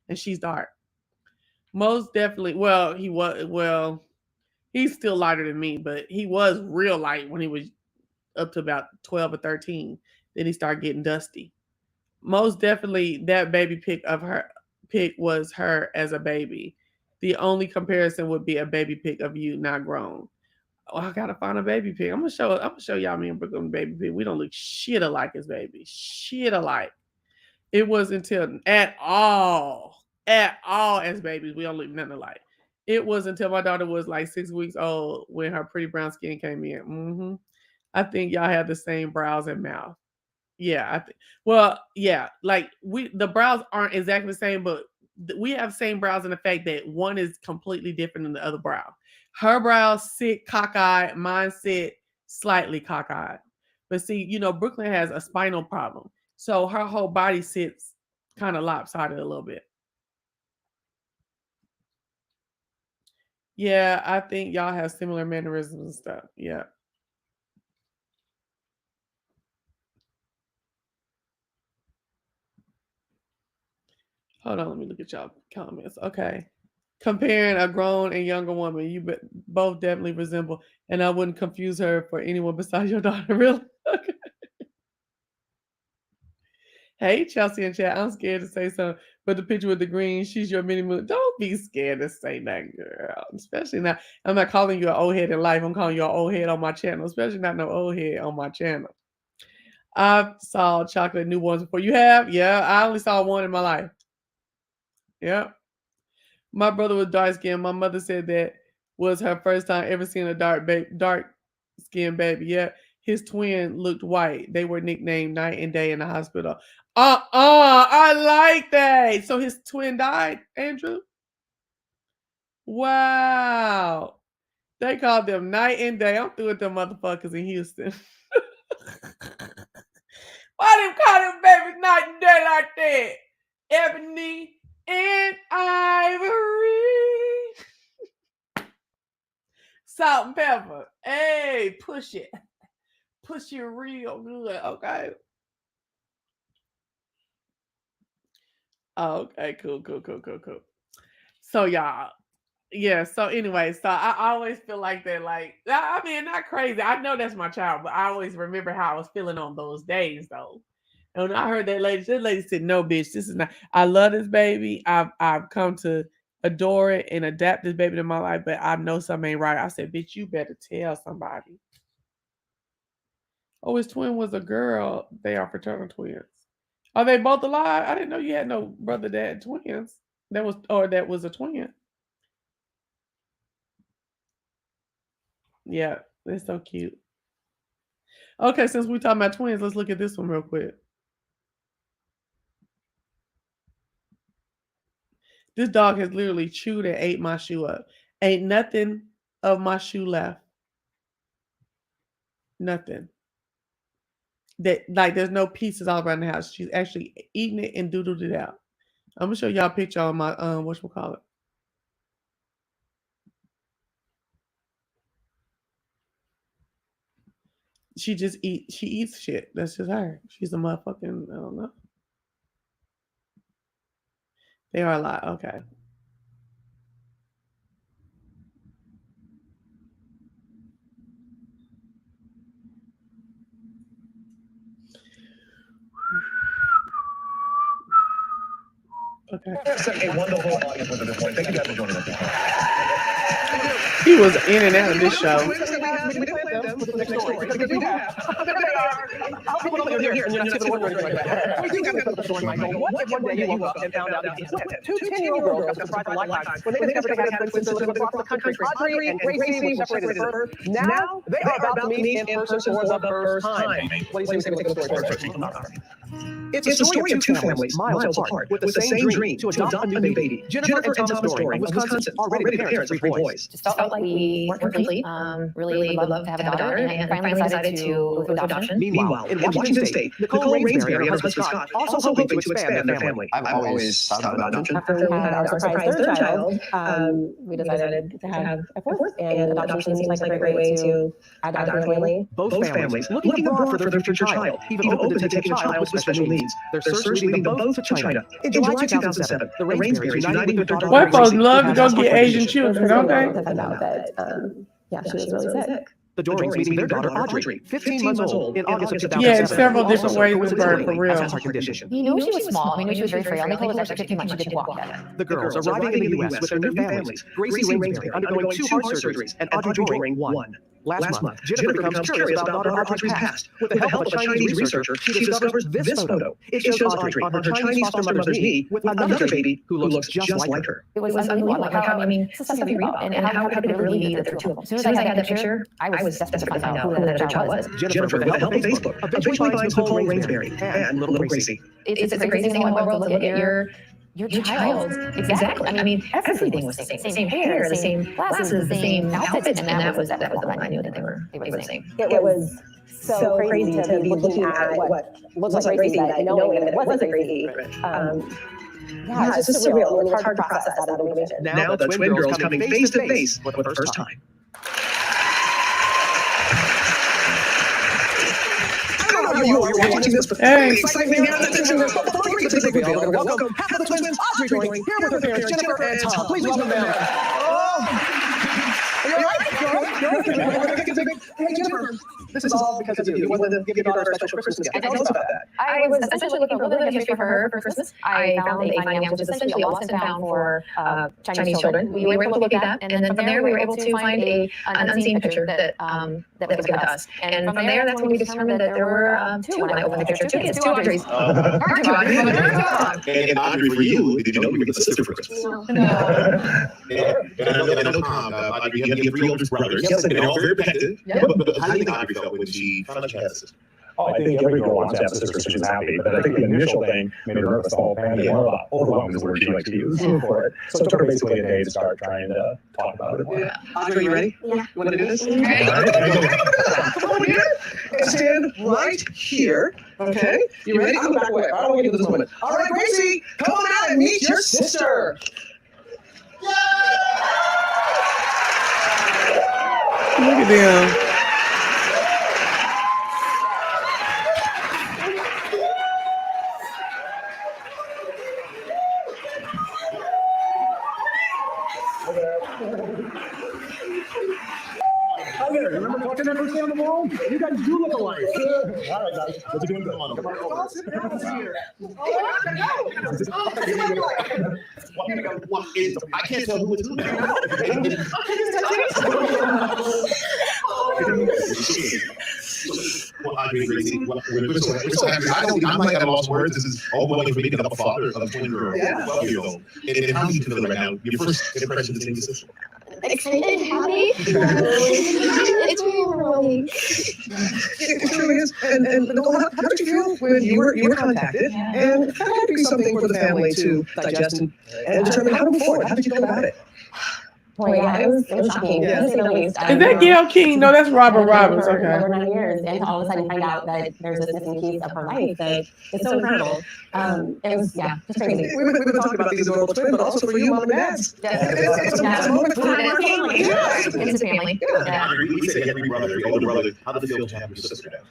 [SPEAKER 1] and she's dark. Most definitely. He's still lighter than me, but he was real light when he was up to about 12 or 13. Then he started getting dusty. Most definitely that baby pic was her as a baby. The only comparison would be a baby pic of you not grown. Oh, I gotta find a baby pic. I'm gonna show y'all me and Brooklyn baby pic. We don't look shit alike as baby. Shit alike. It wasn't until at all as babies, we don't look nothing alike. It was until my daughter was like 6 weeks old when her pretty brown skin came in. I think y'all have the same brows and mouth. Yeah, I think. Well, yeah, like the brows aren't exactly the same, but we have same brows in the fact that one is completely different than the other brow. Her brows sit cockeyed, mine sit slightly cockeyed. But see, Brooklyn has a spinal problem, so her whole body sits kind of lopsided a little bit. Yeah, I think y'all have similar mannerisms and stuff. Yeah. Hold on, let me look at y'all comments. Okay. Comparing a grown and younger woman, you both definitely resemble, and I wouldn't confuse her for anyone besides your daughter. Really? Okay. Hey, Chelsea and chat. I'm scared to say something, but the picture with the green, she's your mini moon. Don't be scared to say that, girl. Especially now. I'm not calling you an old head in life. I'm calling you an old head on my channel, especially not no old head on my channel. I saw chocolate newborns before. You have? Yeah, I only saw one in my life. Yeah. My brother was dark skinned. My mother said that was her first time ever seeing a dark skinned baby. Yeah, his twin looked white. They were nicknamed Night and Day in the hospital. I like that. So his twin died, Andrew? Wow. They called them Night and Day. I'm through with them motherfuckers in Houston. Why them call them babies Night and Day like that? Ebony and Ivory. Salt and pepper. Hey, push it. Push it real good, okay? Oh, okay, cool. So y'all, yeah, so anyway, so I always feel like that, like, I mean, not crazy. I know that's my child, but I always remember how I was feeling on those days though. And when I heard that lady said, no, bitch, this is not, I love this baby. I've come to adore it and adapt this baby to my life, but I know something ain't right. I said, bitch, you better tell somebody. Oh, his twin was a girl. They are fraternal twins. Are they both alive? I didn't know you had no brother that had twins. That was a twin. Yeah, they're so cute. Okay, since we're talking about twins, let's look at this one real quick. This dog has literally chewed and ate my shoe up. Ain't nothing of my shoe left. Nothing. That, like, there's no pieces all around the house. She's actually eating it and doodled it out. I'm gonna show y'all a picture on my whatchamacallit. She eats shit. That's just her. She's a motherfucking, I don't know. They are a lot. Okay. Okay.
[SPEAKER 6] A wonderful audience with this morning. Thank you guys for joining us.
[SPEAKER 1] He was in and out of this show.
[SPEAKER 6] We didn't plan them for the next story because we do have. There they are. I'll put them here and you're not tipping the like that. We do have a story, Michael. What if one day you woke up and found out that two 10-year-old girls got surprised for lifetime when they discovered they had twin sisters across the country? Audrey and Gracie were separated at birth. Now they are about to meet in person for the first time. What do you think of the story first? It's a story of two families miles apart with the same dream to adopt a new baby. Jennifer and Thomas Doring of Wisconsin, already the parents of 3 boys.
[SPEAKER 2] Just felt like we weren't complete. Really would love to have a daughter, and finally decided to go with adoption.
[SPEAKER 6] Meanwhile, in Washington State, Nicole Rainsbury and her husband Scott also hoping to expand their family.
[SPEAKER 3] I've always thought about adoption.
[SPEAKER 4] After we had our surprise third child, we decided to have a fourth, and adoption seems like a great way to add to our family.
[SPEAKER 6] Both families looking abroad for their future child, even open to taking a child with special needs. Their search leading them both to China. In July 2007, the Rainsburys united with their daughter.
[SPEAKER 1] White folks love to go get Asian children, don't they?
[SPEAKER 4] Yeah, she was really sick.
[SPEAKER 6] The Dorings meeting their daughter Audrey, 15 months old, in August of 2007.
[SPEAKER 1] Yeah, several different ways with birth, for real.
[SPEAKER 2] We knew she was small. We knew she was very frail. And they told us actually 15 months she didn't walk yet.
[SPEAKER 6] The girls arriving in the U.S. with their new families. Gracie Rainsbury undergoing 2 heart surgeries, and Audrey Doring 1. Last month, Jennifer becomes curious about daughter Audrey's past. With the help of a Chinese researcher, she discovers this photo. It shows Audrey on her Chinese foster mother's knee with another baby who looks just like her.
[SPEAKER 2] It was unbelievable. Like how, I mean, this is stuff you read about, and how could it really be that there were 2 of them? As soon as I had that picture, I was desperate to find out who that child was.
[SPEAKER 6] Jennifer, with the help of Facebook, eventually finds Nicole Rainsbury and little Gracie.
[SPEAKER 2] It's a crazy thing in the world to look at your child. Exactly. I mean, everything was the same. Same hair, the same glasses, the same outfits, and that was the one I knew that they were the same.
[SPEAKER 4] It was so crazy to be looking at what looks like Gracie, that knowing that it wasn't Gracie. Yeah, it's just surreal. It was hard to process that information.
[SPEAKER 6] Now the twin girls coming face to face for the first time. You're watching this, but excitement and attention. Welcome half of the twins, Audrey Doring, here with her parents, Jennifer and Tom. Please welcome them. Are you all right? Hey, Jennifer, this is all because of you. You wanted to give your daughter a special Christmas gift. Tell us about that.
[SPEAKER 2] I was essentially looking for a little bit of history for her for Christmas. I found a finding out, which is essentially a lost and found for Chinese children. We were able to look at that, and then from there we were able to find an unseen picture that was given to us. And from there, that's when we determined that there were 2 when I opened the picture. 2 kids, 2 Audreys.
[SPEAKER 3] And Audrey, for you, did you know you would get a sister for Christmas?
[SPEAKER 2] No.
[SPEAKER 3] And I know Tom, Audrey, you have 3 older brothers. Yes, and they're all very protective. But how do you think Audrey felt when she found out she had a sister?
[SPEAKER 7] Oh, I think every girl wants to have a sister so she's happy, but I think the initial thing made her nervous. The whole family, more about overwhelmed is the word she likes to use for it. So it took her basically a day to start trying to talk about it.
[SPEAKER 6] Yeah. Audrey, you ready?
[SPEAKER 4] Yeah.
[SPEAKER 6] You want to do this?
[SPEAKER 2] Ready?
[SPEAKER 6] Come on here and stand right here. Okay? You ready? I'm back away. I don't want to get to this moment. All right, Gracie, come on out and meet your sister.
[SPEAKER 1] Look at them.
[SPEAKER 7] Remember talking to everybody on the wall? You guys do look alike. All right, guys. What's it doing? Come on.
[SPEAKER 3] I can't tell who it's who. Well, Audrey, Gracie, we're so happy. I'm like at a loss of words. This is overwhelming for me to have a father of a 12-year-old. And how do you feel right now? Your first impression of seeing your sister?
[SPEAKER 8] Excited, happy. It's very overwhelming.
[SPEAKER 6] It truly is. And Nicole, how did you feel when you were contacted? And that had to be something for the family to digest and determine how to move forward. How did you go about it?
[SPEAKER 4] Boy, yeah, it was shocking, to say the least.
[SPEAKER 1] Is that Gail King? No, that's Robert Roberts.
[SPEAKER 4] For
[SPEAKER 1] Okay.
[SPEAKER 4] over 9 years, and to all of a sudden find out that there's this missing piece of her life that is so incredible. It was, yeah, just crazy.
[SPEAKER 6] We've been talking about these adorable twins, but also for you, mom and dads. It's a moment for
[SPEAKER 4] It's a family. It's a family. Yeah.
[SPEAKER 3] We say every brother, every older brother, how did it feel to have your sister now?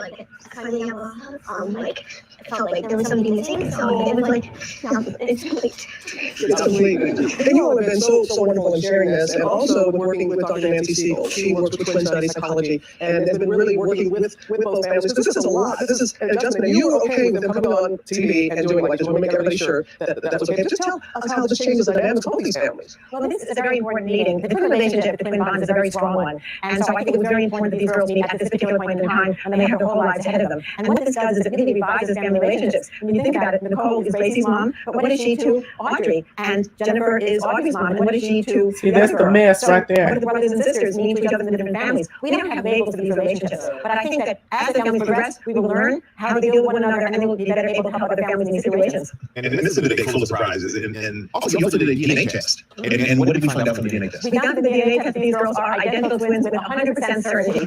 [SPEAKER 8] Like finding out, like I felt like there was something missing, so it was like, now it's complete.
[SPEAKER 6] It's complete. And you all have been so wonderful in sharing this, and also working with Dr. Nancy Siegel. She works with twin study psychology and has been really working with both families. This is a lot. This is an adjustment. And you were okay with them coming on TV and doing like, just want to make everybody sure that that's okay. Just tell us how this changes the dynamics of both these families.
[SPEAKER 4] Well, this is a very important meeting. The twin relationship, the twin bond is a very strong one. And so I think it was very important that these girls meet at this particular point in time, and they have their whole lives ahead of them. And what this does is it really revises family relationships. When you think about it, Nicole is Gracie's mom, but what is she to Audrey? And Jennifer is Audrey's mom, and what is she to
[SPEAKER 1] See, that's the mess right there.
[SPEAKER 4] What do the brothers and sisters mean to each other in the different families? We don't have labels for these relationships, but I think that as the families progress, we will learn how to deal with one another, and then we'll be better able to help other families in these situations.
[SPEAKER 3] And this has been a day full of surprises. And also, you also did a DNA test. And what did we find out from the DNA test?
[SPEAKER 4] We found that the DNA test of these girls are identical twins with 100% certainty.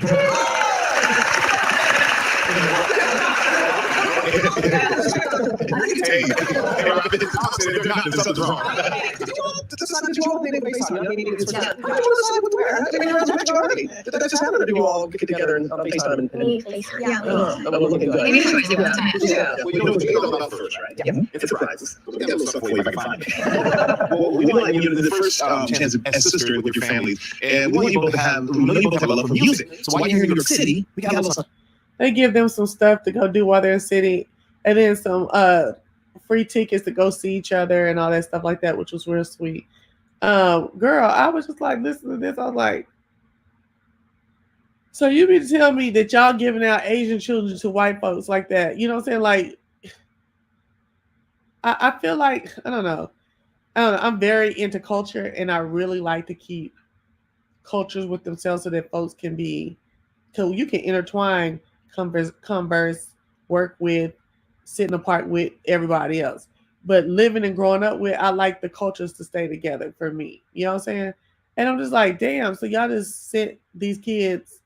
[SPEAKER 3] Something's wrong.
[SPEAKER 6] Did you all meet FaceTime? I mean, it's I don't want to decide what to wear. I mean, you're met you already. Did that just happen, or did you all get together and on FaceTime?
[SPEAKER 8] Yeah.
[SPEAKER 6] We're looking good.
[SPEAKER 2] Maybe choice it was.
[SPEAKER 3] Yeah, well, you know what you're about first, right?
[SPEAKER 6] Yeah.
[SPEAKER 3] It's a surprise. We got a little stuff for you if I can find it. Well, we want you to the first chance as sister with your families, and we know you both have a love for music. So while you're here in New York City, we got a little stuff.
[SPEAKER 1] They give them some stuff to go do while they're in city, and then some free tickets to go see each other and all that stuff like that, which was real sweet. Girl, I was just like, listen to this. I was like, so you mean to tell me that y'all giving out Asian children to white folks like that? You know what I'm saying? Like, I feel like, I don't know. I'm very into culture, and I really like to keep cultures with themselves so that folks can be, so you can intertwine, converse, work with, sit in a park with everybody else. But living and growing up with, I like the cultures to stay together for me. You know what I'm saying? And I'm just like, damn, so y'all just sent these kids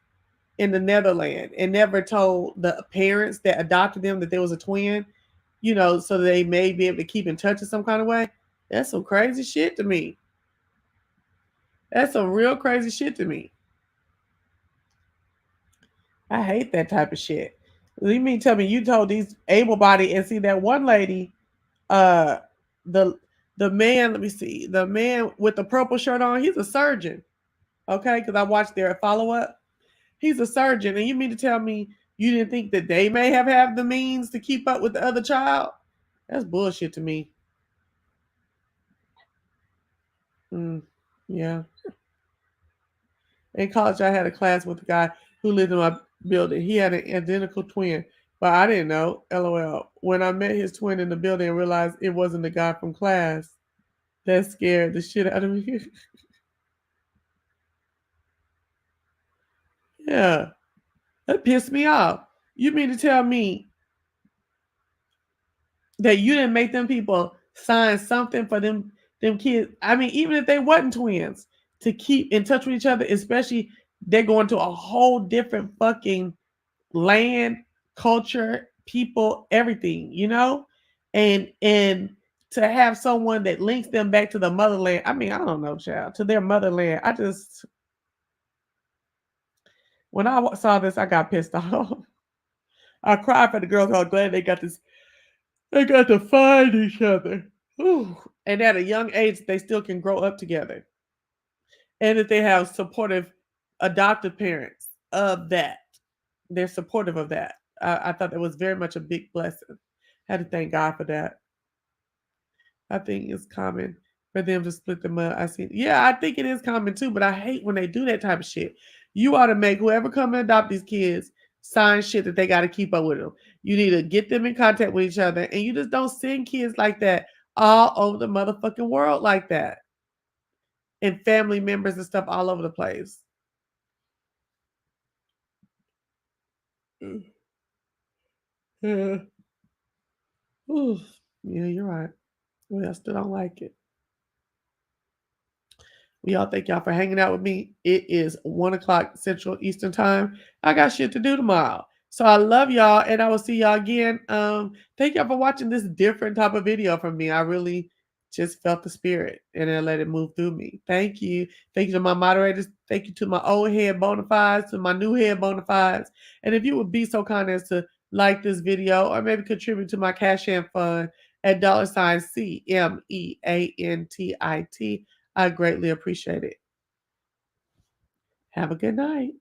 [SPEAKER 1] in the Netherlands and never told the parents that adopted them that there was a twin, you know, so they may be able to keep in touch in some kind of way. That's some crazy shit to me. That's some real crazy shit to me. I hate that type of shit. You mean tell me you told these able-bodied, and see that one lady, the man, let me see, the man with the purple shirt on, he's a surgeon. Okay, because I watched their follow-up. He's a surgeon, and you mean to tell me you didn't think that they may have the means to keep up with the other child? That's bullshit to me. Yeah. In college, I had a class with a guy who lived in my building. He had an identical twin, but I didn't know. LOL. When I met his twin in the building and realized it wasn't the guy from class, that scared the shit out of me. Yeah, that pissed me off. You mean to tell me that you didn't make them people sign something for them kids? I mean, even if they wasn't twins, to keep in touch with each other, especially they're going to a whole different fucking land, culture, people, everything, you know? And to have someone that links them back to the motherland. I mean, I don't know, child, to their motherland. When I saw this, I got pissed off. I cried for the girls. I was glad they got to find each other. Ooh. And at a young age, they still can grow up together. And that they have supportive adoptive parents of that. They're supportive of that. I thought that was very much a big blessing. I had to thank God for that. I think it's common for them to split them up. I think it is common too, but I hate when they do that type of shit. You ought to make whoever come and adopt these kids sign shit that they got to keep up with them. You need to get them in contact with each other, and you just don't send kids like that all over the motherfucking world like that. And family members and stuff all over the place. Yeah. Ooh. Yeah, you're right. Well, I still don't like it. We all thank y'all for hanging out with me. It is 1 o'clock Central Eastern Time. I got shit to do tomorrow. So I love y'all, and I will see y'all again. Thank y'all for watching this different type of video from me. I really just felt the spirit and then let it move through me. Thank you. Thank you to my moderators. Thank you to my old head bona fides, to my new head bona fides. And if you would be so kind as to like this video or maybe contribute to my Cash App fund at $CMEANTIT, I greatly appreciate it. Have a good night.